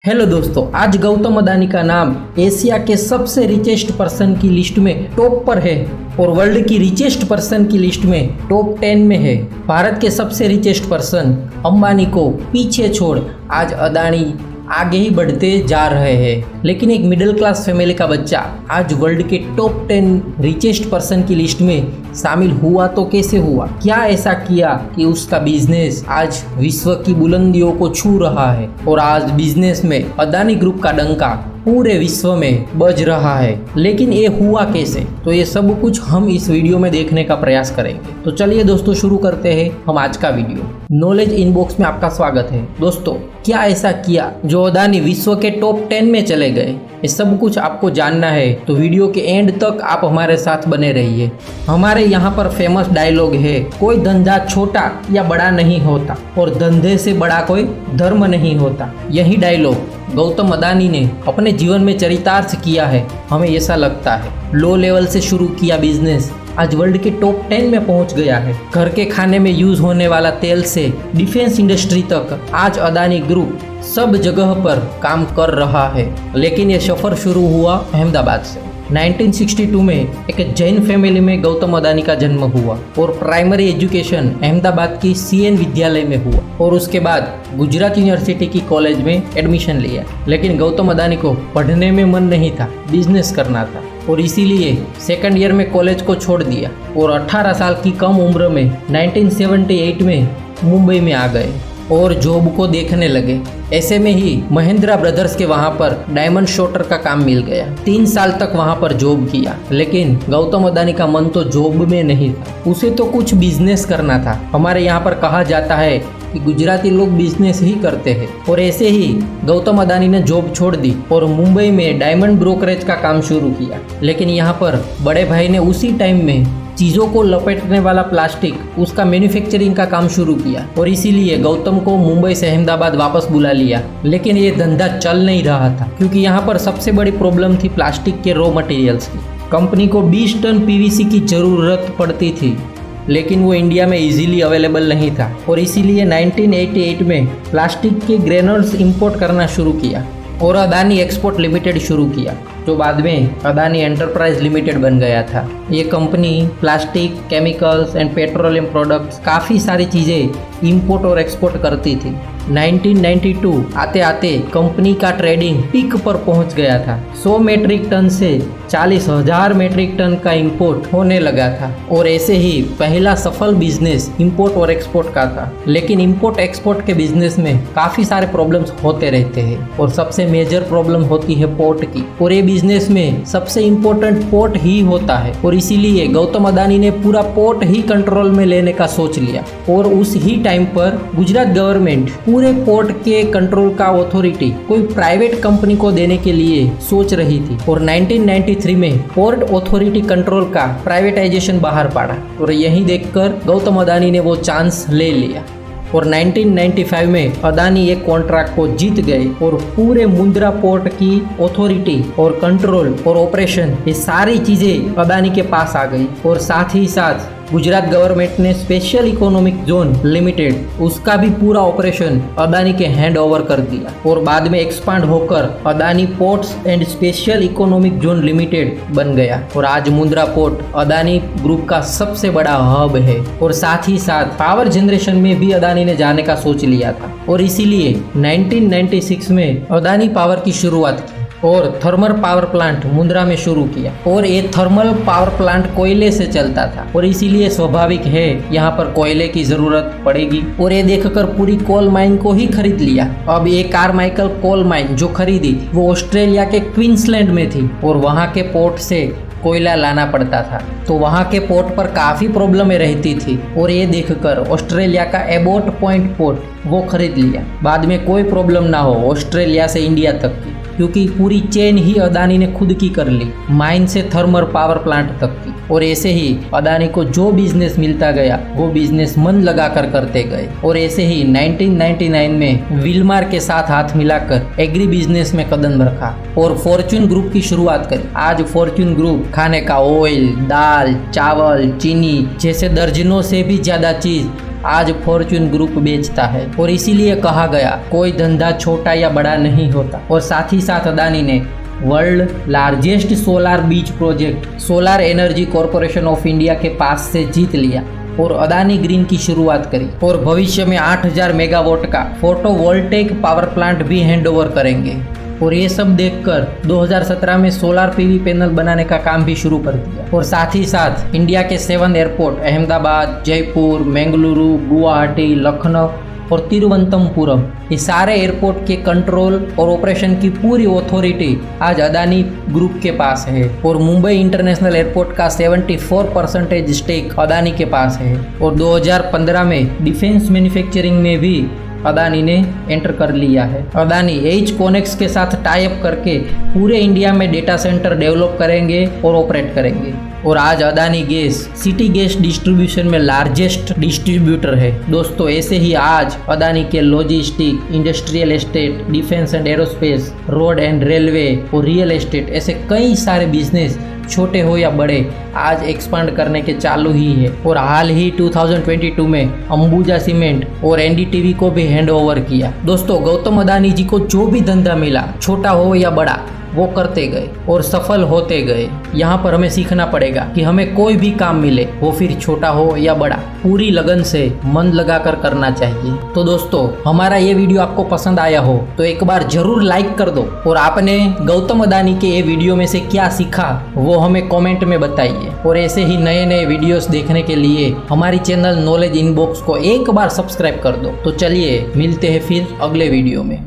Hello दोस्तों, आज गौतम अदानी का नाम एशिया के सबसे रिचेस्ट पर्सन की लिस्ट में टॉप पर है और वर्ल्ड की रिचेस्ट पर्सन की लिस्ट में टॉप 10 में है। भारत के सबसे रिचेस्ट पर्सन अंबानी को पीछे छोड़ आज अदानी आगे ही बढ़ते जा रहे हैं। लेकिन एक मिडिल क्लास फैमिली का बच्चा आज वर्ल्ड के टॉप 10 रिचेस्ट पर्सन की लिस्ट में शामिल हुआ तो कैसे हुआ? क्या ऐसा किया कि उसका बिजनेस आज विश्व की बुलंदियों को छू रहा है और आज बिजनेस में अदानी ग्रुप का डंका पूरे विश्व में बज रहा है। लेकिन ये हुआ कैसे? तो ये सब कुछ हम इस वीडियो में देखने का प्रयास करेंगे। तो चलिए दोस्तों, शुरू करते हैं हम आज का वीडियो। नॉलेज इनबॉक्स में आपका स्वागत है। दोस्तों, क्या ऐसा किया जो अदानी विश्व के टॉप 10 में चले गए? ये सब कुछ आपको जानना है तो वीडियो के एंड तक आप हमारे साथ बने रहिए। हमारे यहाँ पर फेमस डायलॉग है, कोई धंधा छोटा या बड़ा नहीं होता और धंधे से बड़ा कोई धर्म नहीं होता। यही डायलॉग गौतम अदानी ने अपने जीवन में चरितार्थ किया है, हमें ऐसा लगता है। लो लेवल से शुरू किया बिजनेस आज वर्ल्ड के टॉप 10 में पहुंच गया है। घर के खाने में यूज होने वाला तेल से डिफेंस इंडस्ट्री तक आज अदानी ग्रुप सब जगह पर काम कर रहा है। लेकिन ये सफर शुरू हुआ अहमदाबाद से। 1962 में एक जैन फैमिली में गौतम अदानी का जन्म हुआ और प्राइमरी एजुकेशन अहमदाबाद की सीएन विद्यालय में हुआ और उसके बाद गुजरात यूनिवर्सिटी की कॉलेज में एडमिशन लिया। लेकिन गौतम अदानी को पढ़ने में मन नहीं था, बिजनेस करना था और इसीलिए सेकंड ईयर में कॉलेज को छोड़ दिया और 18 साल की कम उम्र में 1978 में मुंबई में आ गए और जॉब को देखने लगे। ऐसे में ही महिंद्रा ब्रदर्स के वहाँ पर डायमंड शॉटर का काम मिल गया। 3 साल तक वहाँ पर जॉब किया। लेकिन गौतम अदानी का मन तो जॉब में नहीं था, उसे तो कुछ बिजनेस करना था। हमारे यहाँ पर कहा जाता है कि गुजराती लोग बिजनेस ही करते हैं और ऐसे ही गौतम अदानी ने जॉब छोड़ दी और मुंबई में डायमंड ब्रोकरेज का काम शुरू किया। लेकिन यहाँ पर बड़े भाई ने उसी टाइम में चीज़ों को लपेटने वाला प्लास्टिक, उसका मैन्युफैक्चरिंग का काम शुरू किया और इसीलिए गौतम को मुंबई से अहमदाबाद वापस बुला लिया। लेकिन ये धंधा चल नहीं रहा था क्योंकि यहाँ पर सबसे बड़ी प्रॉब्लम थी प्लास्टिक के रॉ मटेरियल्स की। कंपनी को 20 टन पीवीसी की ज़रूरत पड़ती थी, लेकिन वो इंडिया में इजीली अवेलेबल नहीं था और इसीलिए 1988 में प्लास्टिक के ग्रेनुल्स इंपोर्ट करना शुरू किया और अदानी एक्सपोर्ट लिमिटेड शुरू किया, जो बाद में अदानी एंटरप्राइज लिमिटेड बन गया था। ये company plastic, chemicals and petroleum products, काफ़ी सारी चीज़ें इंपोर्ट और एक्सपोर्ट करती थी। 1992 आते आते कंपनी का ट्रेडिंग पीक पर पहुंच गया था। 100 मेट्रिक टन से 40,000 मेट्रिक टन का इंपोर्ट होने लगा था और ऐसे ही पहला सफल बिजनेस इंपोर्ट और एक्सपोर्ट का था। लेकिन इंपोर्ट एक्सपोर्ट के बिजनेस में काफ़ी सारे प्रॉब्लम्स होते रहते हैं और सबसे मेजर प्रॉब्लम होती है पोर्ट की। और ये बिजनेस में सबसे इम्पोर्टेंट पोर्ट ही होता है और इसीलिए गौतम अदानी ने पूरा पोर्ट ही कंट्रोल में लेने का सोच लिया और उस ही टाइम पर गुजरात गवर्नमेंट पूरे पोर्ट के कंट्रोल का अथॉरिटी कोई प्राइवेट कंपनी को देने के लिए सोच रही थी और 1993 में पोर्ट अथॉरिटी कंट्रोल का प्राइवेटाइजेशन बाहर पड़ा और यही देखकर गौतम अदानी ने वो चांस ले लिया और 1995 में अदानी एक कॉन्ट्रैक्ट को जीत गए और पूरे मुंद्रा पोर्ट की अथॉरिटी और कंट्रोल और ऑपरेशन, ये सारी चीज़ें अदानी के पास आ गई और साथ ही साथ गुजरात गवर्नमेंट ने स्पेशल इकोनॉमिक जोन लिमिटेड, उसका भी पूरा ऑपरेशन अदानी के हैंड ओवर कर दिया और बाद में एक्सपांड होकर Adani ports and special economic zone limited बन गया और आज मुंद्रा पोर्ट अदानी ग्रुप का सबसे बड़ा हब है। और साथ ही साथ पावर जनरेशन में भी अदानी ने जाने का सोच लिया था और इसीलिए 1996 में अदानी पावर की शुरुआत की और थर्मल पावर प्लांट मुंद्रा में शुरू किया और ये थर्मल पावर प्लांट कोयले से चलता था और इसीलिए स्वाभाविक है यहाँ पर कोयले की जरूरत पड़ेगी और ये देखकर पूरी कोल माइन को ही खरीद लिया। अब ये कारमाइकल कोल माइन जो खरीदी वो ऑस्ट्रेलिया के क्वींसलैंड में थी और वहाँ के पोर्ट से कोयला लाना पड़ता था, तो वहाँ के पोर्ट पर काफ़ी प्रॉब्लमें रहती थी और ये देखकर ऑस्ट्रेलिया का एबोट पॉइंट पोर्ट वो खरीद लिया। बाद में कोई प्रॉब्लम ना हो ऑस्ट्रेलिया से इंडिया तक की, क्योंकि पूरी चेन ही अदानी ने खुद की कर ली, माइन से थर्मल पावर प्लांट तक की। और ऐसे ही अदानी को जो बिजनेस मिलता गया वो बिजनेस मन लगाकर करते गए और ऐसे ही 1999 में विलमार के साथ हाथ मिलाकर एग्री बिजनेस में कदम रखा और फॉर्च्यून ग्रुप की शुरुआत करी। आज फॉर्च्यून ग्रुप खाने का ऑयल, दाल, चावल, चीनी जैसे दर्जनों से भी ज़्यादा चीज़ आज फॉर्च्यून ग्रुप बेचता है। और इसीलिए कहा गया कोई धंधा छोटा या बड़ा नहीं होता। और साथ ही साथ अदानी ने world largest solar beach project solar energy corporation of India के पास से जीत लिया और अदानी ग्रीन की शुरुआत करी और भविष्य में 8000 मेगावाट का फोटोवोल्टेइक पावर प्लांट भी हैंडओवर करेंगे। और ये सब देखकर 2017 में सोलार पीवी पैनल बनाने का काम भी शुरू कर दिया। और साथ ही साथ इंडिया के 7 एयरपोर्ट अहमदाबाद, जयपुर, बेंगलुरु, गुवाहाटी, लखनऊ और तिरुवनंतपुरम, ये सारे एयरपोर्ट के कंट्रोल और ऑपरेशन की पूरी अथॉरिटी आज अदानी ग्रुप के पास है। और मुंबई इंटरनेशनल एयरपोर्ट का 74% स्टेक अदानी के पास है। और 2015 में डिफेंस मैन्युफैक्चरिंग में भी अदानी ने एंटर कर लिया है। अदानी एच कोनेक्स के साथ टाई अप करके पूरे इंडिया में डेटा सेंटर डेवलप करेंगे और ऑपरेट करेंगे। और आज Adani gas city gas distribution में लार्जेस्ट डिस्ट्रीब्यूटर है। दोस्तों ऐसे ही आज अदानी के logistic, industrial estate, defence and aerospace, road and railway और रियल एस्टेट, ऐसे कई सारे बिजनेस छोटे हो या बड़े आज एक्सपांड करने के चालू ही है। और हाल ही 2022 में अंबुजा सीमेंट और एनडीटीवी को भी हैंड ओवर किया। दोस्तों गौतम अदानी जी को जो भी धंधा मिला, छोटा हो या बड़ा, वो करते गए और सफल होते गए। यहाँ पर हमें सीखना पड़ेगा कि हमें कोई भी काम मिले, वो फिर छोटा हो या बड़ा, पूरी लगन से मन लगाकर करना चाहिए। तो दोस्तों हमारा ये वीडियो आपको पसंद आया हो तो एक बार जरूर लाइक कर दो। और आपने गौतम अदानी के ये वीडियो में से क्या सीखा वो हमें कमेंट में बताइए। और ऐसे ही नए नए वीडियोस देखने के लिए हमारी चैनल नॉलेज इनबॉक्स को एक बार सब्सक्राइब कर दो। तो चलिए मिलते हैं फिर अगले वीडियो में।